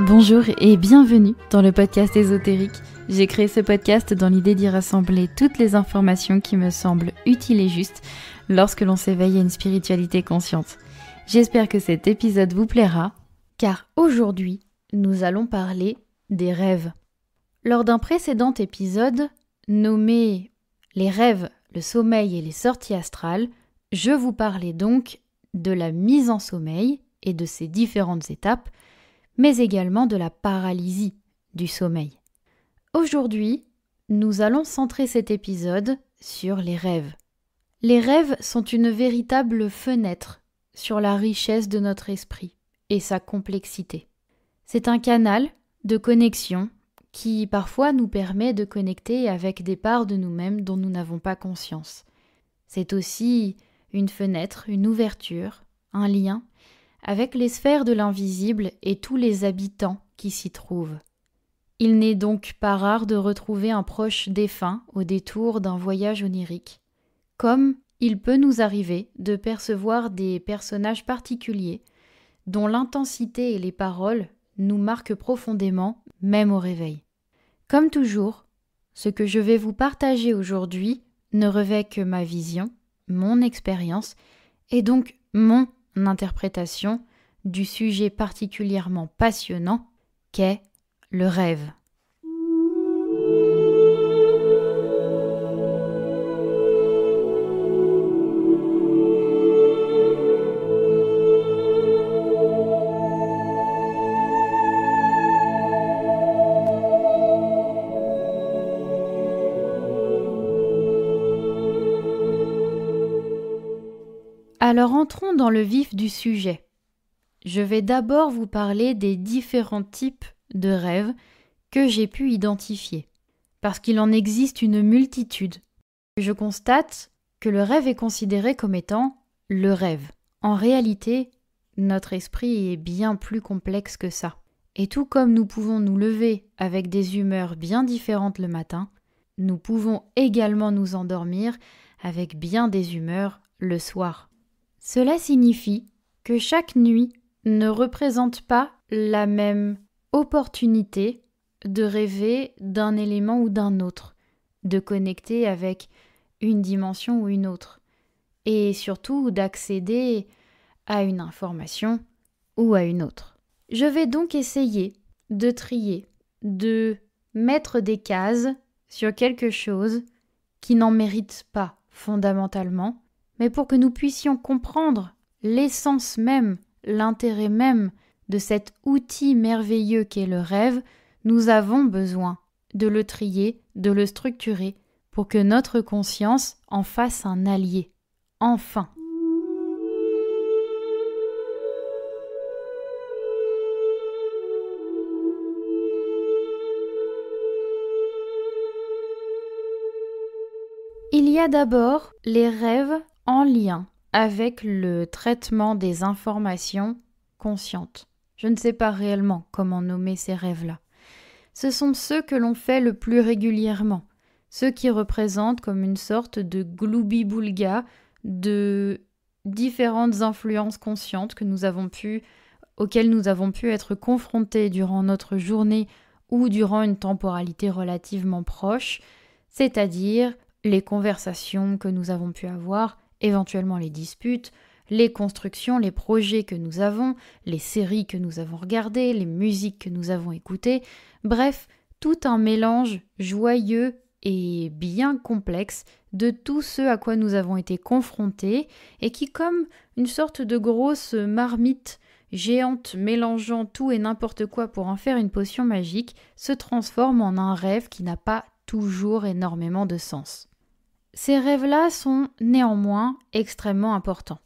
Bonjour et bienvenue dans le podcast ésotérique. J'ai créé ce podcast dans l'idée d'y rassembler toutes les informations qui me semblent utiles et justes lorsque l'on s'éveille à une spiritualité consciente. J'espère que cet épisode vous plaira, car aujourd'hui, nous allons parler des rêves. Lors d'un précédent épisode, nommé « Les rêves, le sommeil et les sorties astrales », je vous parlais donc de la mise en sommeil et de ses différentes étapes, mais également de la paralysie du sommeil. Aujourd'hui, nous allons centrer cet épisode sur les rêves. Les rêves sont une véritable fenêtre sur la richesse de notre esprit et sa complexité. C'est un canal de connexion qui parfois nous permet de connecter avec des parts de nous-mêmes dont nous n'avons pas conscience. C'est aussi une fenêtre, une ouverture, un lien avec les sphères de l'invisible et tous les habitants qui s'y trouvent. Il n'est donc pas rare de retrouver un proche défunt au détour d'un voyage onirique, comme il peut nous arriver de percevoir des personnages particuliers dont l'intensité et les paroles nous marquent profondément, même au réveil. Comme toujours, ce que je vais vous partager aujourd'hui ne revêt que ma vision, mon expérience et donc mon interprétation du sujet particulièrement passionnant qu'est le rêve. Alors entrons dans le vif du sujet. Je vais d'abord vous parler des différents types de rêves que j'ai pu identifier, parce qu'il en existe une multitude. Je constate que le rêve est considéré comme étant le rêve. En réalité, notre esprit est bien plus complexe que ça. Et tout comme nous pouvons nous lever avec des humeurs bien différentes le matin, nous pouvons également nous endormir avec bien des humeurs le soir. Cela signifie que chaque nuit ne représente pas la même opportunité de rêver d'un élément ou d'un autre, de connecter avec une dimension ou une autre, et surtout d'accéder à une information ou à une autre. Je vais donc essayer de trier, de mettre des cases sur quelque chose qui n'en mérite pas fondamentalement, mais pour que nous puissions comprendre l'essence même, l'intérêt même de cet outil merveilleux qu'est le rêve, nous avons besoin de le trier, de le structurer, pour que notre conscience en fasse un allié. Enfin. Il y a d'abord les rêves en lien avec le traitement des informations conscientes. Je ne sais pas réellement comment nommer ces rêves-là. Ce sont ceux que l'on fait le plus régulièrement, ceux qui représentent comme une sorte de gloubi-boulga de différentes influences conscientes auxquelles nous avons pu être confrontés durant notre journée ou durant une temporalité relativement proche, c'est-à-dire les conversations que nous avons pu avoir, éventuellement les disputes, les constructions, les projets que nous avons, les séries que nous avons regardées, les musiques que nous avons écoutées, bref, tout un mélange joyeux et bien complexe de tout ce à quoi nous avons été confrontés et qui, comme une sorte de grosse marmite géante mélangeant tout et n'importe quoi pour en faire une potion magique, se transforme en un rêve qui n'a pas toujours énormément de sens. Ces rêves-là sont néanmoins extrêmement importants.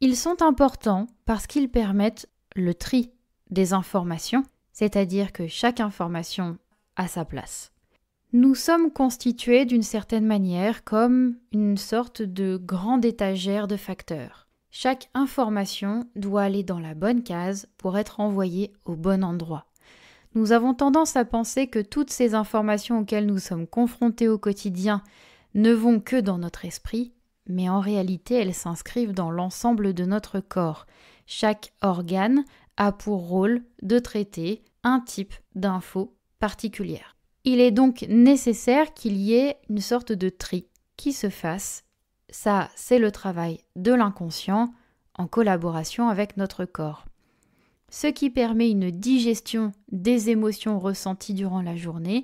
Ils sont importants parce qu'ils permettent le tri des informations, c'est-à-dire que chaque information a sa place. Nous sommes constitués d'une certaine manière comme une sorte de grande étagère de facteurs. Chaque information doit aller dans la bonne case pour être envoyée au bon endroit. Nous avons tendance à penser que toutes ces informations auxquelles nous sommes confrontés au quotidien ne vont que dans notre esprit, mais en réalité elles s'inscrivent dans l'ensemble de notre corps. Chaque organe a pour rôle de traiter un type d'info particulière. Il est donc nécessaire qu'il y ait une sorte de tri qui se fasse. Ça, c'est le travail de l'inconscient en collaboration avec notre corps. Ce qui permet une digestion des émotions ressenties durant la journée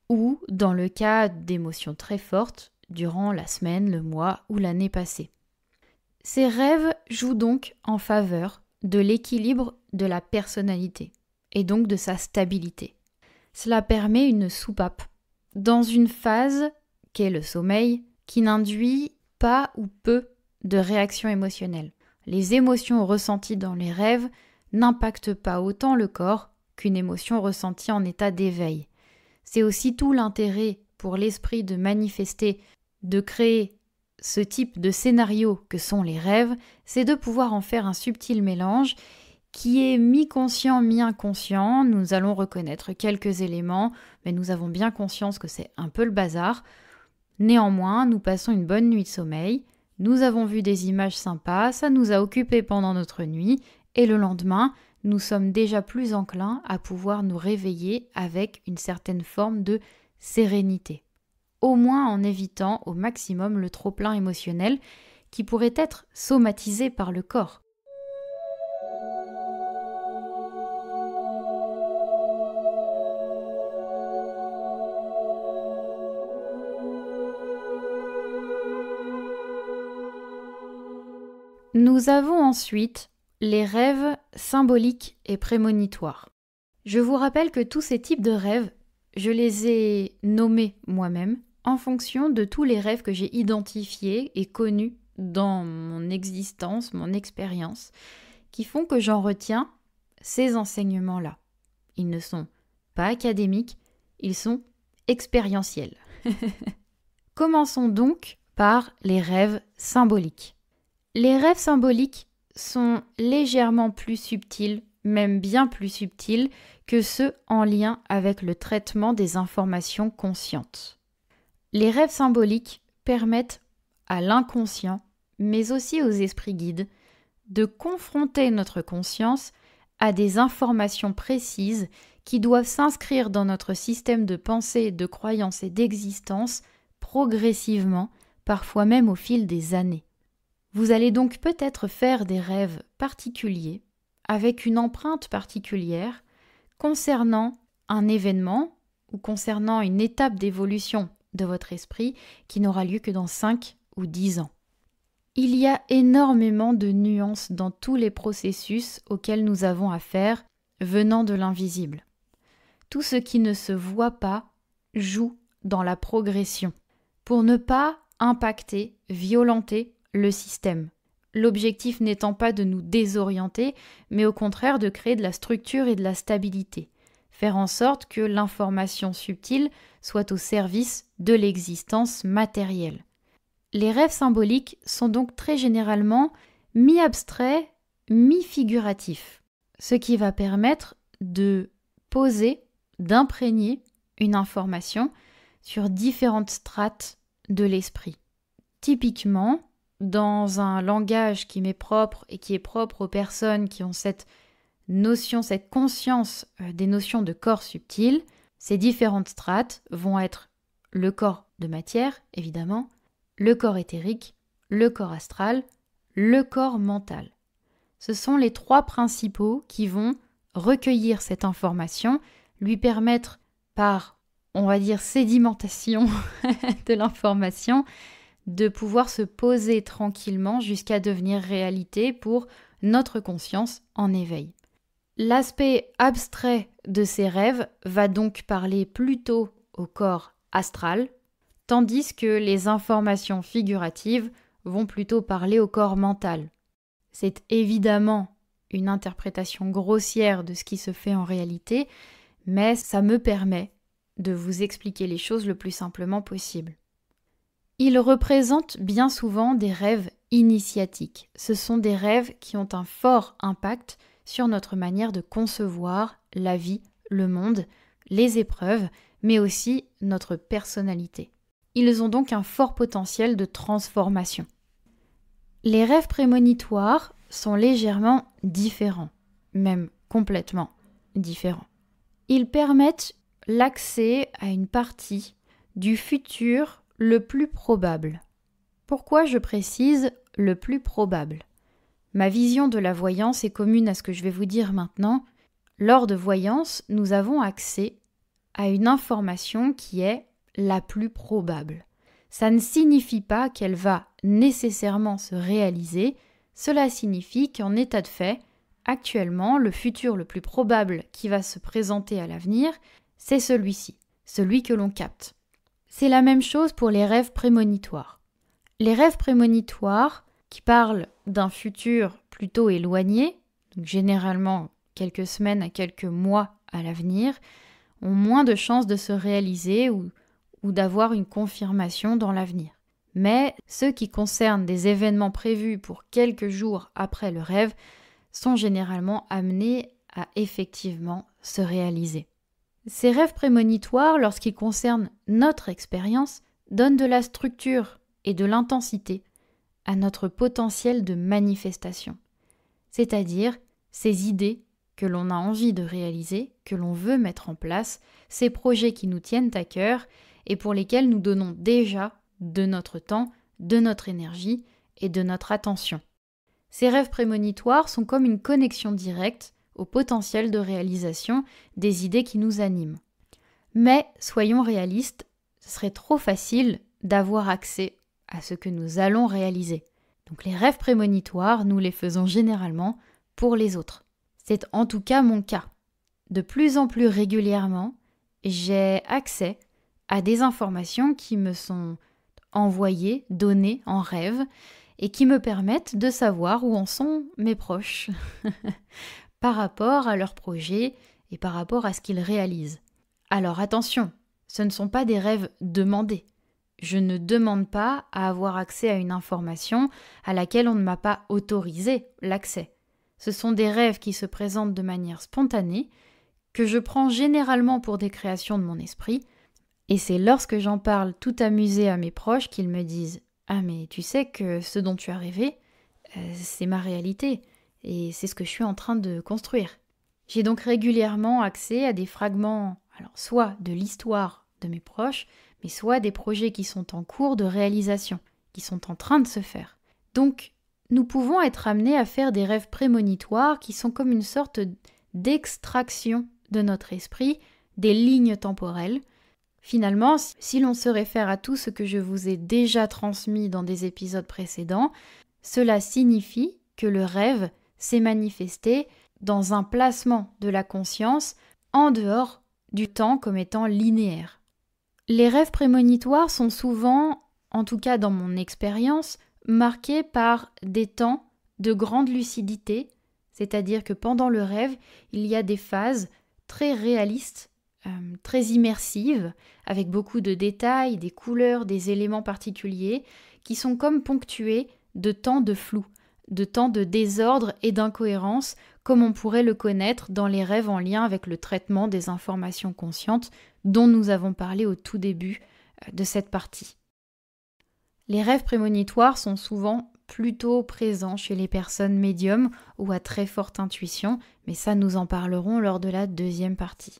ou, dans le cas d'émotions très fortes, durant la semaine, le mois ou l'année passée. Ces rêves jouent donc en faveur de l'équilibre de la personnalité et donc de sa stabilité. Cela permet une soupape dans une phase qu'est le sommeil qui n'induit pas ou peu de réactions émotionnelles. Les émotions ressenties dans les rêves n'impactent pas autant le corps qu'une émotion ressentie en état d'éveil. C'est aussi tout l'intérêt pour l'esprit de manifester, de créer ce type de scénario que sont les rêves, c'est de pouvoir en faire un subtil mélange qui est mi-conscient, mi-inconscient. Nous allons reconnaître quelques éléments, mais nous avons bien conscience que c'est un peu le bazar. Néanmoins, nous passons une bonne nuit de sommeil, nous avons vu des images sympas, ça nous a occupés pendant notre nuit, et le lendemain, nous sommes déjà plus enclins à pouvoir nous réveiller avec une certaine forme de sérénité. Au moins en évitant au maximum le trop-plein émotionnel qui pourrait être somatisé par le corps. Nous avons ensuite les rêves symboliques et prémonitoires. Je vous rappelle que tous ces types de rêves, je les ai nommés moi-même en fonction de tous les rêves que j'ai identifiés et connus dans mon existence, mon expérience, qui font que j'en retiens ces enseignements-là. Ils ne sont pas académiques, ils sont expérientiels. Commençons donc par les rêves symboliques. Les rêves symboliques sont légèrement plus subtils, même bien plus subtils, que ceux en lien avec le traitement des informations conscientes. Les rêves symboliques permettent à l'inconscient, mais aussi aux esprits guides, de confronter notre conscience à des informations précises qui doivent s'inscrire dans notre système de pensée, de croyance et d'existence progressivement, parfois même au fil des années. Vous allez donc peut-être faire des rêves particuliers, avec une empreinte particulière, concernant un événement ou concernant une étape d'évolution de votre esprit qui n'aura lieu que dans 5 ou 10 ans. Il y a énormément de nuances dans tous les processus auxquels nous avons affaire venant de l'invisible. Tout ce qui ne se voit pas joue dans la progression pour ne pas impacter, violenter le système. L'objectif n'étant pas de nous désorienter, mais au contraire de créer de la structure et de la stabilité. Faire en sorte que l'information subtile soit au service de l'existence matérielle. Les rêves symboliques sont donc très généralement mi-abstraits, mi-figuratifs, ce qui va permettre de poser, d'imprégner une information sur différentes strates de l'esprit. Typiquement, dans un langage qui m'est propre et qui est propre aux personnes qui ont cette notion, cette conscience des notions de corps subtil, ces différentes strates vont être le corps de matière, évidemment, le corps éthérique, le corps astral, le corps mental. Ce sont les 3 principaux qui vont recueillir cette information, lui permettre par, on va dire, sédimentation de l'information, de pouvoir se poser tranquillement jusqu'à devenir réalité pour notre conscience en éveil. L'aspect abstrait de ces rêves va donc parler plutôt au corps astral, tandis que les informations figuratives vont plutôt parler au corps mental. C'est évidemment une interprétation grossière de ce qui se fait en réalité, mais ça me permet de vous expliquer les choses le plus simplement possible. Ils représentent bien souvent des rêves initiatiques. Ce sont des rêves qui ont un fort impact sur notre manière de concevoir la vie, le monde, les épreuves, mais aussi notre personnalité. Ils ont donc un fort potentiel de transformation. Les rêves prémonitoires sont légèrement différents, même complètement différents. Ils permettent l'accès à une partie du futur le plus probable. Pourquoi je précise le plus probable ? Ma vision de la voyance est commune à ce que je vais vous dire maintenant. Lors de voyance, nous avons accès à une information qui est la plus probable. Ça ne signifie pas qu'elle va nécessairement se réaliser, cela signifie qu'en état de fait, actuellement, le futur le plus probable qui va se présenter à l'avenir, c'est celui-ci, celui que l'on capte. C'est la même chose pour les rêves prémonitoires. Les rêves prémonitoires, qui parlent d'un futur plutôt éloigné, donc généralement quelques semaines à quelques mois à l'avenir, ont moins de chances de se réaliser ou d'avoir une confirmation dans l'avenir. Mais ceux qui concernent des événements prévus pour quelques jours après le rêve sont généralement amenés à effectivement se réaliser. Ces rêves prémonitoires, lorsqu'ils concernent notre expérience, donnent de la structure et de l'intensité à notre potentiel de manifestation, c'est-à-dire ces idées que l'on a envie de réaliser, que l'on veut mettre en place, ces projets qui nous tiennent à cœur et pour lesquels nous donnons déjà de notre temps, de notre énergie et de notre attention. Ces rêves prémonitoires sont comme une connexion directe au potentiel de réalisation des idées qui nous animent. Mais soyons réalistes, ce serait trop facile d'avoir accès à ce que nous allons réaliser. Donc les rêves prémonitoires, nous les faisons généralement pour les autres. C'est en tout cas mon cas. De plus en plus régulièrement, j'ai accès à des informations qui me sont envoyées, données en rêve, et qui me permettent de savoir où en sont mes proches par rapport à leurs projets et par rapport à ce qu'ils réalisent. Alors attention, ce ne sont pas des rêves demandés. Je ne demande pas à avoir accès à une information à laquelle on ne m'a pas autorisé l'accès. Ce sont des rêves qui se présentent de manière spontanée, que je prends généralement pour des créations de mon esprit, et c'est lorsque j'en parle tout amusé à mes proches qu'ils me disent « Ah mais tu sais que ce dont tu as rêvé, c'est ma réalité, et c'est ce que je suis en train de construire. » J'ai donc régulièrement accès à des fragments, alors soit de l'histoire de mes proches, mais soit des projets qui sont en cours de réalisation, qui sont en train de se faire. Donc, nous pouvons être amenés à faire des rêves prémonitoires qui sont comme une sorte d'extraction de notre esprit, des lignes temporelles. Finalement, si l'on se réfère à tout ce que je vous ai déjà transmis dans des épisodes précédents, cela signifie que le rêve s'est manifesté dans un placement de la conscience en dehors du temps comme étant linéaire. Les rêves prémonitoires sont souvent, en tout cas dans mon expérience, marqués par des temps de grande lucidité, c'est-à-dire que pendant le rêve, il y a des phases très réalistes, très immersives, avec beaucoup de détails, des couleurs, des éléments particuliers, qui sont comme ponctués de temps de flou, de temps de désordre et d'incohérence, comme on pourrait le connaître dans les rêves en lien avec le traitement des informations conscientes dont nous avons parlé au tout début de cette partie. Les rêves prémonitoires sont souvent plutôt présents chez les personnes médiums ou à très forte intuition, mais ça nous en parlerons lors de la deuxième partie.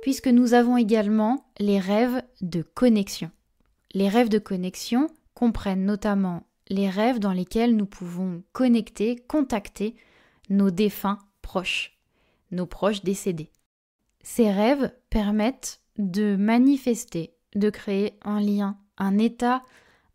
Puisque nous avons également les rêves de connexion. Les rêves de connexion comprennent notamment les rêves dans lesquels nous pouvons connecter, contacter nos défunts proches, nos proches décédés. Ces rêves permettent de manifester, de créer un lien, un état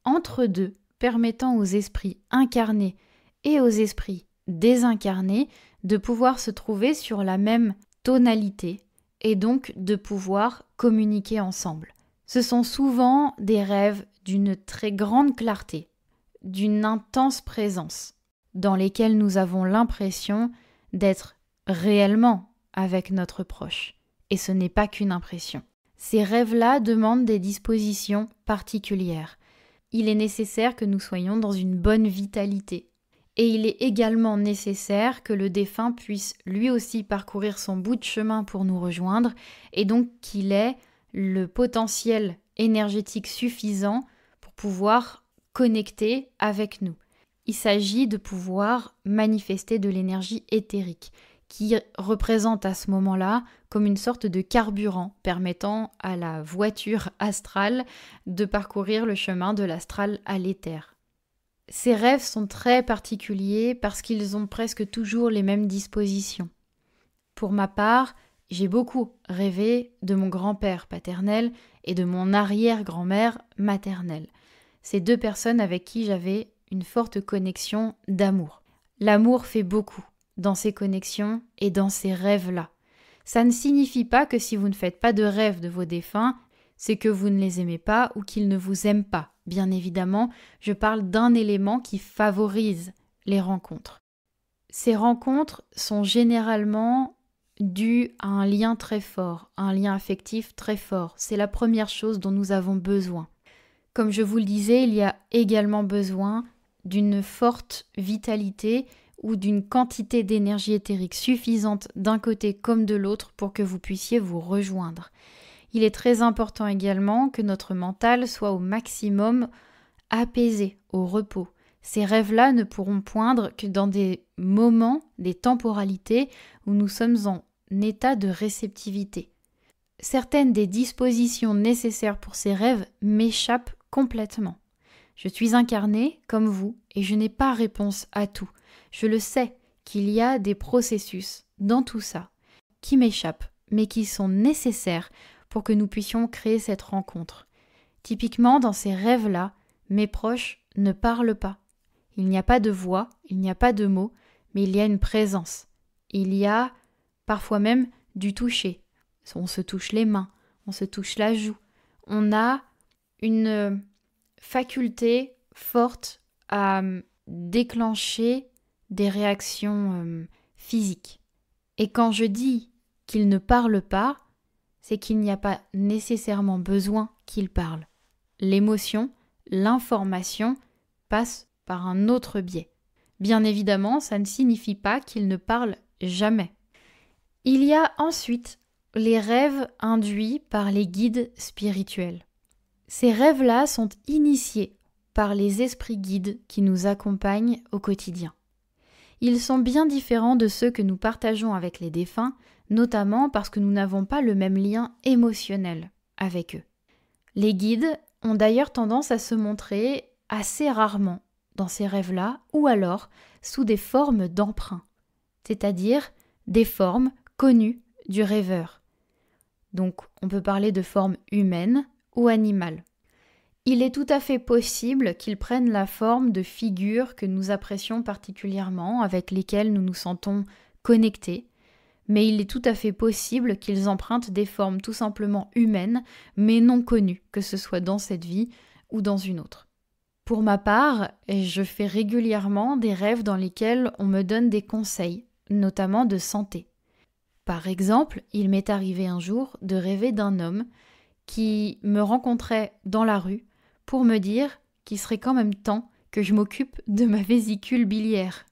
entre deux, permettant aux esprits incarnés et aux esprits désincarnés de pouvoir se trouver sur la même tonalité et donc de pouvoir communiquer ensemble. Ce sont souvent des rêves d'une très grande clarté, d'une intense présence, dans lesquels nous avons l'impression d'être réellement avec notre proche. Et ce n'est pas qu'une impression. Ces rêves-là demandent des dispositions particulières. Il est nécessaire que nous soyons dans une bonne vitalité. Et il est également nécessaire que le défunt puisse lui aussi parcourir son bout de chemin pour nous rejoindre, et donc qu'il ait le potentiel énergétique suffisant pour pouvoir connecter avec nous. Il s'agit de pouvoir manifester de l'énergie éthérique qui représente à ce moment-là comme une sorte de carburant permettant à la voiture astrale de parcourir le chemin de l'astral à l'éther. Ces rêves sont très particuliers parce qu'ils ont presque toujours les mêmes dispositions. Pour ma part, j'ai beaucoup rêvé de mon grand-père paternel et de mon arrière-grand-mère maternelle. Ces deux personnes avec qui j'avais une forte connexion d'amour. L'amour fait beaucoup dans ces connexions et dans ces rêves-là. Ça ne signifie pas que si vous ne faites pas de rêves de vos défunts, c'est que vous ne les aimez pas ou qu'ils ne vous aiment pas. Bien évidemment, je parle d'un élément qui favorise les rencontres. Ces rencontres sont généralement dues à un lien très fort, un lien affectif très fort. C'est la première chose dont nous avons besoin. Comme je vous le disais, il y a également besoin d'une forte vitalité ou d'une quantité d'énergie éthérique suffisante d'un côté comme de l'autre pour que vous puissiez vous rejoindre. Il est très important également que notre mental soit au maximum apaisé, au repos. Ces rêves-là ne pourront poindre que dans des moments, des temporalités où nous sommes en état de réceptivité. Certaines des dispositions nécessaires pour ces rêves m'échappent complètement. Je suis incarnée comme vous et je n'ai pas réponse à tout. Je le sais qu'il y a des processus dans tout ça qui m'échappent, mais qui sont nécessaires pour que nous puissions créer cette rencontre. Typiquement, dans ces rêves-là, mes proches ne parlent pas. Il n'y a pas de voix, il n'y a pas de mots, mais il y a une présence. Il y a parfois même du toucher. On se touche les mains, on se touche la joue. On a une faculté forte à déclencher des réactions physiques. Et quand je dis qu'ils ne parlent pas, c'est qu'il n'y a pas nécessairement besoin qu'ils parlent. L'émotion, l'information passe par un autre biais. Bien évidemment, ça ne signifie pas qu'ils ne parlent jamais. Il y a ensuite les rêves induits par les guides spirituels. Ces rêves-là sont initiés par les esprits guides qui nous accompagnent au quotidien. Ils sont bien différents de ceux que nous partageons avec les défunts, notamment parce que nous n'avons pas le même lien émotionnel avec eux. Les guides ont d'ailleurs tendance à se montrer assez rarement dans ces rêves-là, ou alors sous des formes d'emprunt, c'est-à-dire des formes connues du rêveur. Donc on peut parler de formes humaines ou animales. Il est tout à fait possible qu'ils prennent la forme de figures que nous apprécions particulièrement, avec lesquelles nous nous sentons connectés, mais il est tout à fait possible qu'ils empruntent des formes tout simplement humaines, mais non connues, que ce soit dans cette vie ou dans une autre. Pour ma part, je fais régulièrement des rêves dans lesquels on me donne des conseils, notamment de santé. Par exemple, il m'est arrivé un jour de rêver d'un homme qui me rencontrait dans la rue pour me dire qu'il serait quand même temps que je m'occupe de ma vésicule biliaire.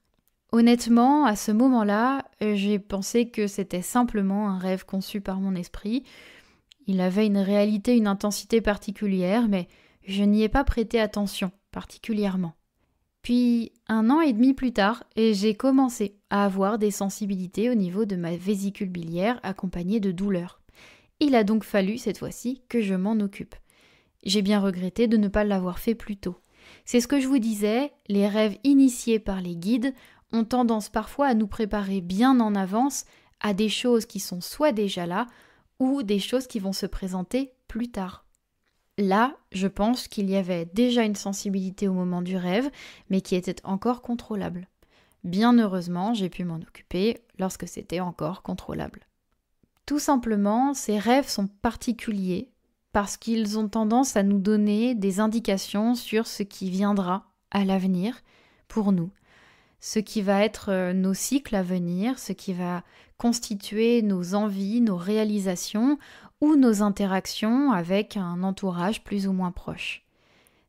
Honnêtement, à ce moment-là, j'ai pensé que c'était simplement un rêve conçu par mon esprit. Il avait une réalité, une intensité particulière, mais je n'y ai pas prêté attention particulièrement. Puis, 1 an et demi plus tard, j'ai commencé à avoir des sensibilités au niveau de ma vésicule biliaire accompagnées de douleurs. Il a donc fallu, cette fois-ci, que je m'en occupe. J'ai bien regretté de ne pas l'avoir fait plus tôt. C'est ce que je vous disais, les rêves initiés par les guides ont tendance parfois à nous préparer bien en avance à des choses qui sont soit déjà là, ou des choses qui vont se présenter plus tard. Là, je pense qu'il y avait déjà une sensibilité au moment du rêve, mais qui était encore contrôlable. Bien heureusement, j'ai pu m'en occuper lorsque c'était encore contrôlable. Tout simplement, ces rêves sont particuliers parce qu'ils ont tendance à nous donner des indications sur ce qui viendra à l'avenir pour nous, ce qui va être nos cycles à venir, ce qui va constituer nos envies, nos réalisations ou nos interactions avec un entourage plus ou moins proche.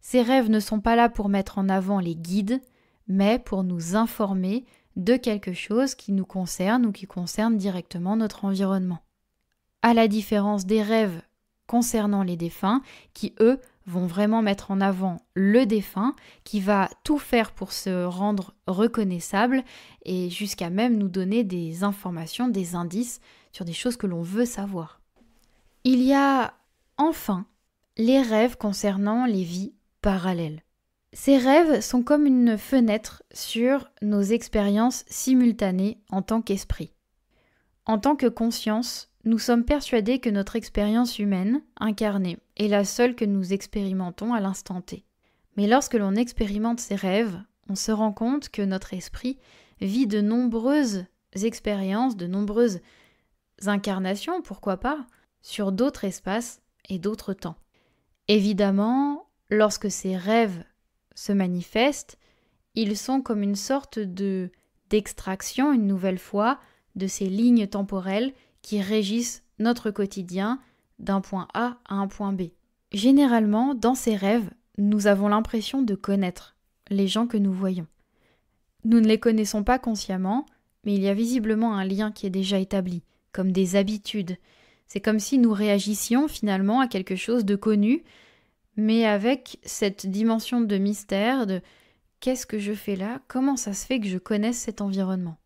Ces rêves ne sont pas là pour mettre en avant les guides, mais pour nous informer de quelque chose qui nous concerne ou qui concerne directement notre environnement. À la différence des rêves concernant les défunts qui, eux, vont vraiment mettre en avant le défunt, qui va tout faire pour se rendre reconnaissable et jusqu'à même nous donner des informations, des indices sur des choses que l'on veut savoir. Il y a enfin les rêves concernant les vies parallèles. Ces rêves sont comme une fenêtre sur nos expériences simultanées en tant qu'esprit. En tant que conscience, nous sommes persuadés que notre expérience humaine, incarnée, est la seule que nous expérimentons à l'instant T. Mais lorsque l'on expérimente ces rêves, on se rend compte que notre esprit vit de nombreuses expériences, de nombreuses incarnations, pourquoi pas, sur d'autres espaces et d'autres temps. Évidemment, lorsque ces rêves se manifestent, ils sont comme une sorte d'extraction, une nouvelle fois, de ces lignes temporelles qui régissent notre quotidien d'un point A à un point B. Généralement, dans ces rêves, nous avons l'impression de connaître les gens que nous voyons. Nous ne les connaissons pas consciemment, mais il y a visiblement un lien qui est déjà établi, comme des habitudes. C'est comme si nous réagissions finalement à quelque chose de connu, mais avec cette dimension de mystère, de qu'est-ce que je fais là? Comment ça se fait que je connaisse cet environnement?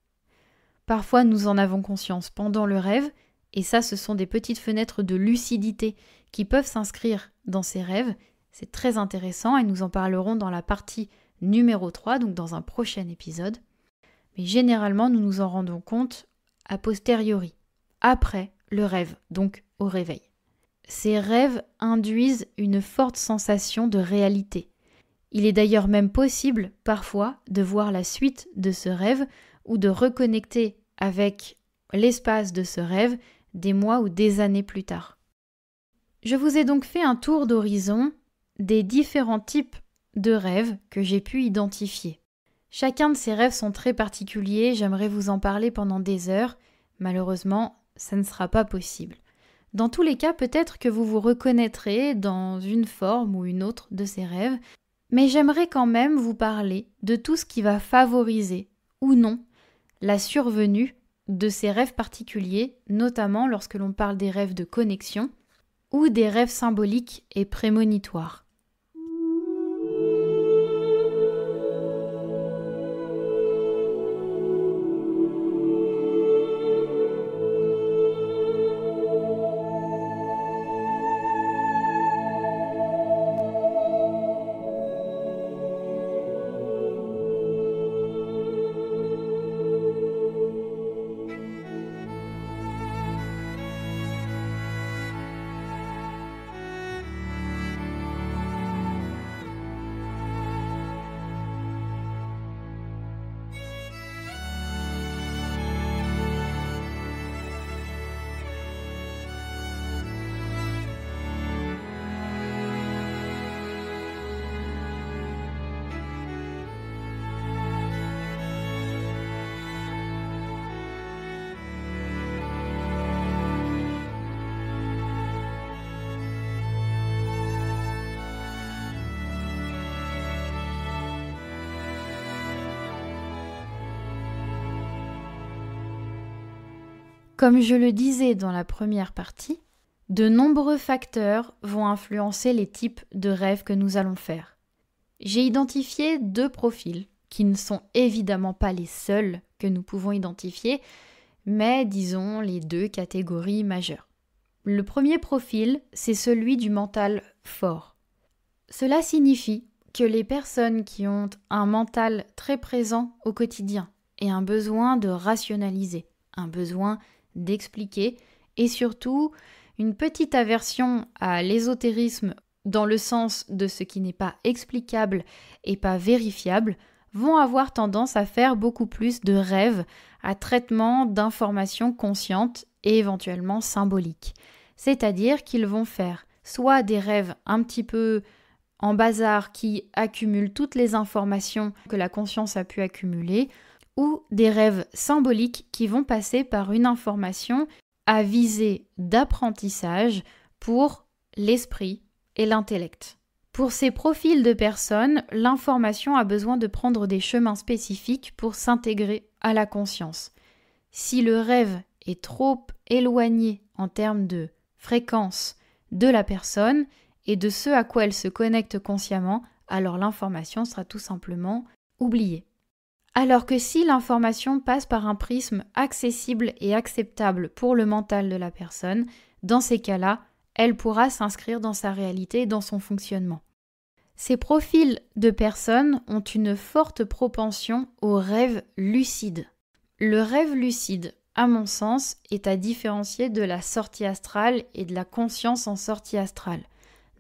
Parfois, nous en avons conscience pendant le rêve, et ça, ce sont des petites fenêtres de lucidité qui peuvent s'inscrire dans ces rêves. C'est très intéressant et nous en parlerons dans la partie numéro 3, donc dans un prochain épisode. Mais généralement, nous nous en rendons compte a posteriori, après le rêve, donc au réveil. Ces rêves induisent une forte sensation de réalité. Il est d'ailleurs même possible, parfois, de voir la suite de ce rêve ou de reconnecter avec l'espace de ce rêve des mois ou des années plus tard. Je vous ai donc fait un tour d'horizon des différents types de rêves que j'ai pu identifier. Chacun de ces rêves sont très particuliers, j'aimerais vous en parler pendant des heures, malheureusement, ça ne sera pas possible. Dans tous les cas, peut-être que vous vous reconnaîtrez dans une forme ou une autre de ces rêves, mais j'aimerais quand même vous parler de tout ce qui va favoriser, ou non, la survenue de ces rêves particuliers, notamment lorsque l'on parle des rêves de connexion ou des rêves symboliques et prémonitoires. Comme je le disais dans la première partie, de nombreux facteurs vont influencer les types de rêves que nous allons faire. J'ai identifié 2 profils, qui ne sont évidemment pas les seuls que nous pouvons identifier, mais disons les 2 catégories majeures. Le premier profil, c'est celui du mental fort. Cela signifie que les personnes qui ont un mental très présent au quotidien et un besoin de rationaliser, un besoin d'expliquer et surtout une petite aversion à l'ésotérisme dans le sens de ce qui n'est pas explicable et pas vérifiable, vont avoir tendance à faire beaucoup plus de rêves à traitement d'informations conscientes et éventuellement symboliques. C'est-à-dire qu'ils vont faire soit des rêves un petit peu en bazar qui accumulent toutes les informations que la conscience a pu accumuler, ou des rêves symboliques qui vont passer par une information à visée d'apprentissage pour l'esprit et l'intellect. Pour ces profils de personnes, l'information a besoin de prendre des chemins spécifiques pour s'intégrer à la conscience. Si le rêve est trop éloigné en termes de fréquence de la personne et de ce à quoi elle se connecte consciemment, alors l'information sera tout simplement oubliée. Alors que si l'information passe par un prisme accessible et acceptable pour le mental de la personne, dans ces cas-là, elle pourra s'inscrire dans sa réalité et dans son fonctionnement. Ces profils de personnes ont une forte propension au rêve lucide. Le rêve lucide, à mon sens, est à différencier de la sortie astrale et de la conscience en sortie astrale.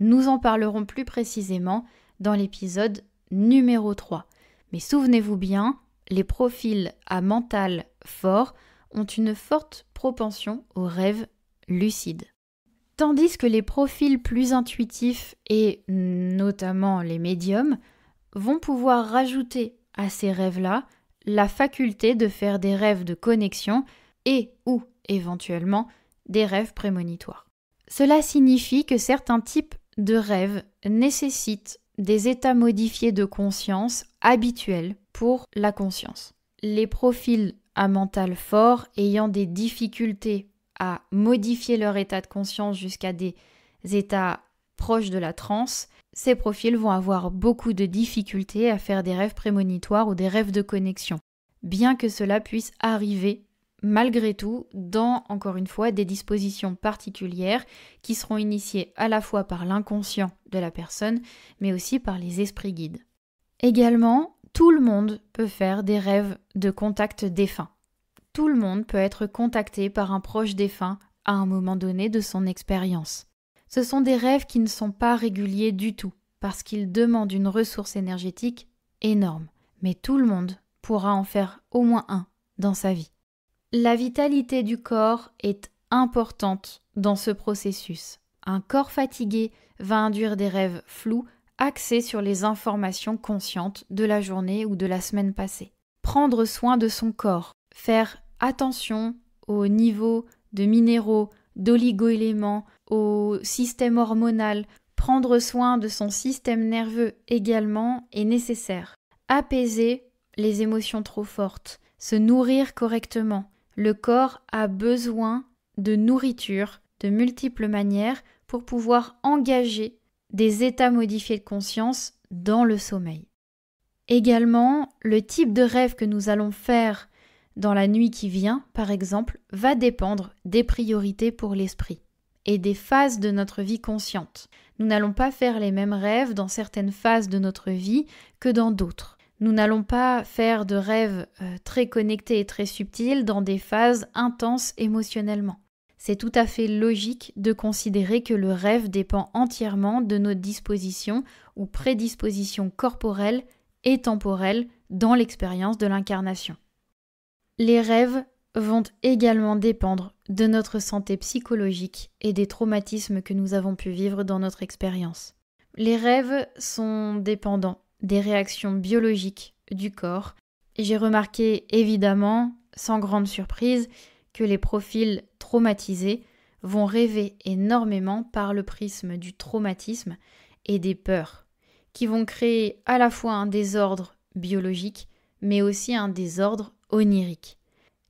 Nous en parlerons plus précisément dans l'épisode numéro 3. Mais souvenez-vous bien, les profils à mental fort ont une forte propension au rêve lucide. Tandis que les profils plus intuitifs et notamment les médiums vont pouvoir rajouter à ces rêves-là la faculté de faire des rêves de connexion et ou éventuellement des rêves prémonitoires. Cela signifie que certains types de rêves nécessitent des états modifiés de conscience habituels pour la conscience. Les profils à mental fort ayant des difficultés à modifier leur état de conscience jusqu'à des états proches de la transe, ces profils vont avoir beaucoup de difficultés à faire des rêves prémonitoires ou des rêves de connexion, bien que cela puisse arriver malgré tout dans, encore une fois, des dispositions particulières qui seront initiées à la fois par l'inconscient de la personne, mais aussi par les esprits guides. Également, tout le monde peut faire des rêves de contact défunt. Tout le monde peut être contacté par un proche défunt à un moment donné de son expérience. Ce sont des rêves qui ne sont pas réguliers du tout, parce qu'ils demandent une ressource énergétique énorme. Mais tout le monde pourra en faire au moins un dans sa vie. La vitalité du corps est importante dans ce processus. Un corps fatigué va induire des rêves flous axés sur les informations conscientes de la journée ou de la semaine passée. Prendre soin de son corps, faire attention au niveau de minéraux, d'oligo-éléments, au système hormonal, prendre soin de son système nerveux également est nécessaire. Apaiser les émotions trop fortes, se nourrir correctement. Le corps a besoin de nourriture de multiples manières pour pouvoir engager des états modifiés de conscience dans le sommeil. Également, le type de rêve que nous allons faire dans la nuit qui vient, par exemple, va dépendre des priorités pour l'esprit et des phases de notre vie consciente. Nous n'allons pas faire les mêmes rêves dans certaines phases de notre vie que dans d'autres. Nous n'allons pas faire de rêves très connectés et très subtils dans des phases intenses émotionnellement. C'est tout à fait logique de considérer que le rêve dépend entièrement de nos dispositions ou prédispositions corporelles et temporelles dans l'expérience de l'incarnation. Les rêves vont également dépendre de notre santé psychologique et des traumatismes que nous avons pu vivre dans notre expérience. Les rêves sont dépendants des réactions biologiques du corps. Et j'ai remarqué évidemment, sans grande surprise, que les profils traumatisés vont rêver énormément par le prisme du traumatisme et des peurs, qui vont créer à la fois un désordre biologique, mais aussi un désordre onirique.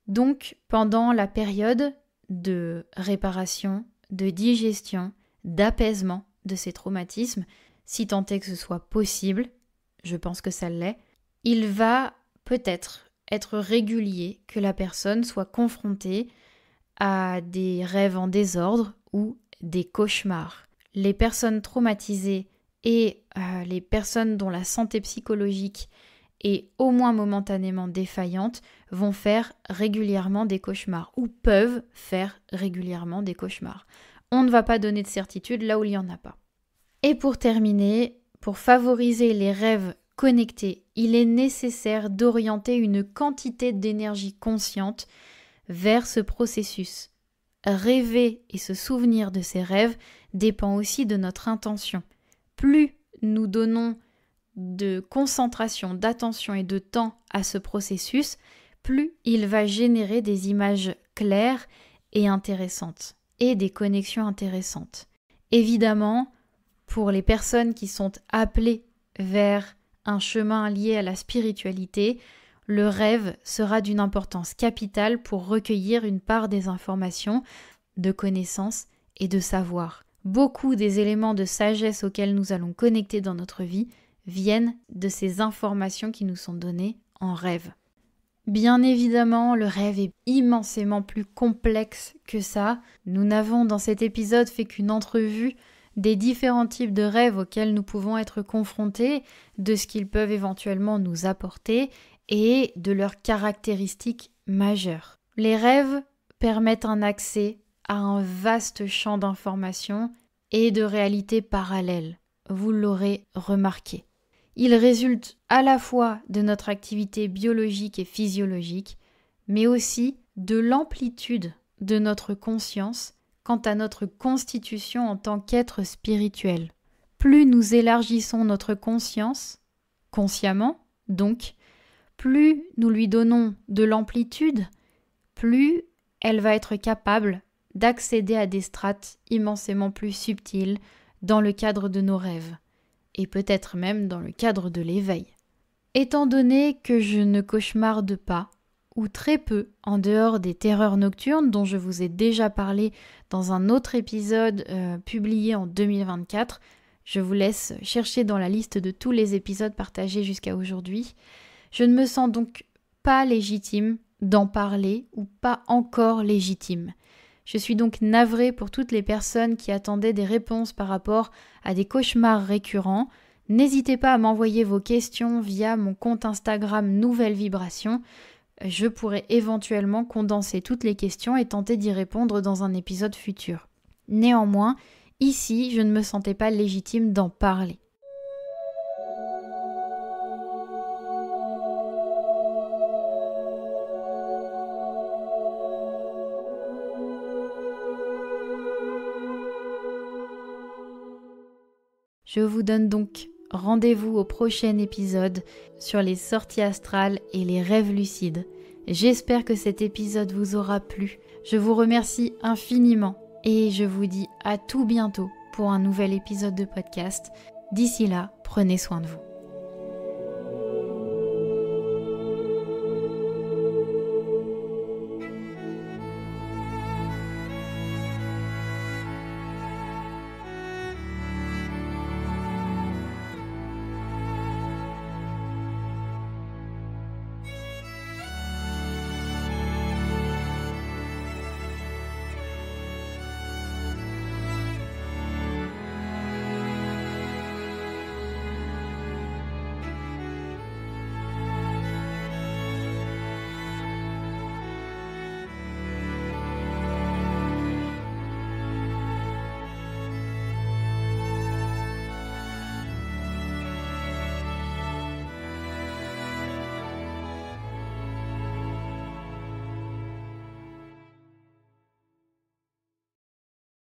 Donc, pendant la période de réparation, de digestion, d'apaisement de ces traumatismes, si tant est que ce soit possible, je pense que ça l'est, il va peut-être être régulier que la personne soit confrontée à des rêves en désordre ou des cauchemars. Les personnes traumatisées et les personnes dont la santé psychologique est au moins momentanément défaillante vont faire régulièrement des cauchemars ou peuvent faire régulièrement des cauchemars. On ne va pas donner de certitude là où il n'y en a pas. Et pour terminer, pour favoriser les rêves connectés, il est nécessaire d'orienter une quantité d'énergie consciente vers ce processus. Rêver et se souvenir de ces rêves dépend aussi de notre intention. Plus nous donnons de concentration, d'attention et de temps à ce processus, plus il va générer des images claires et intéressantes et des connexions intéressantes. Évidemment, pour les personnes qui sont appelées vers un chemin lié à la spiritualité, le rêve sera d'une importance capitale pour recueillir une part des informations, de connaissances et de savoir. Beaucoup des éléments de sagesse auxquels nous allons connecter dans notre vie viennent de ces informations qui nous sont données en rêve. Bien évidemment, le rêve est immensément plus complexe que ça. Nous n'avons dans cet épisode fait qu'une entrevue des différents types de rêves auxquels nous pouvons être confrontés, de ce qu'ils peuvent éventuellement nous apporter et de leurs caractéristiques majeures. Les rêves permettent un accès à un vaste champ d'informations et de réalités parallèles. Vous l'aurez remarqué. Ils résultent à la fois de notre activité biologique et physiologique, mais aussi de l'amplitude de notre conscience quant à notre constitution en tant qu'être spirituel. Plus nous élargissons notre conscience, consciemment donc, plus nous lui donnons de l'amplitude, plus elle va être capable d'accéder à des strates immensément plus subtiles dans le cadre de nos rêves, et peut-être même dans le cadre de l'éveil. Étant donné que je ne cauchemarde pas, ou très peu, en dehors des terreurs nocturnes dont je vous ai déjà parlé dans un autre épisode publié en 2024, je vous laisse chercher dans la liste de tous les épisodes partagés jusqu'à aujourd'hui, je ne me sens donc pas légitime d'en parler ou pas encore légitime. Je suis donc navrée pour toutes les personnes qui attendaient des réponses par rapport à des cauchemars récurrents. N'hésitez pas à m'envoyer vos questions via mon compte Instagram Nouvelle Vibration. Je pourrais éventuellement condenser toutes les questions et tenter d'y répondre dans un épisode futur. Néanmoins, ici, je ne me sentais pas légitime d'en parler. Je vous donne donc rendez-vous au prochain épisode sur les sorties astrales et les rêves lucides. J'espère que cet épisode vous aura plu. Je vous remercie infiniment et je vous dis à tout bientôt pour un nouvel épisode de podcast. D'ici là, prenez soin de vous.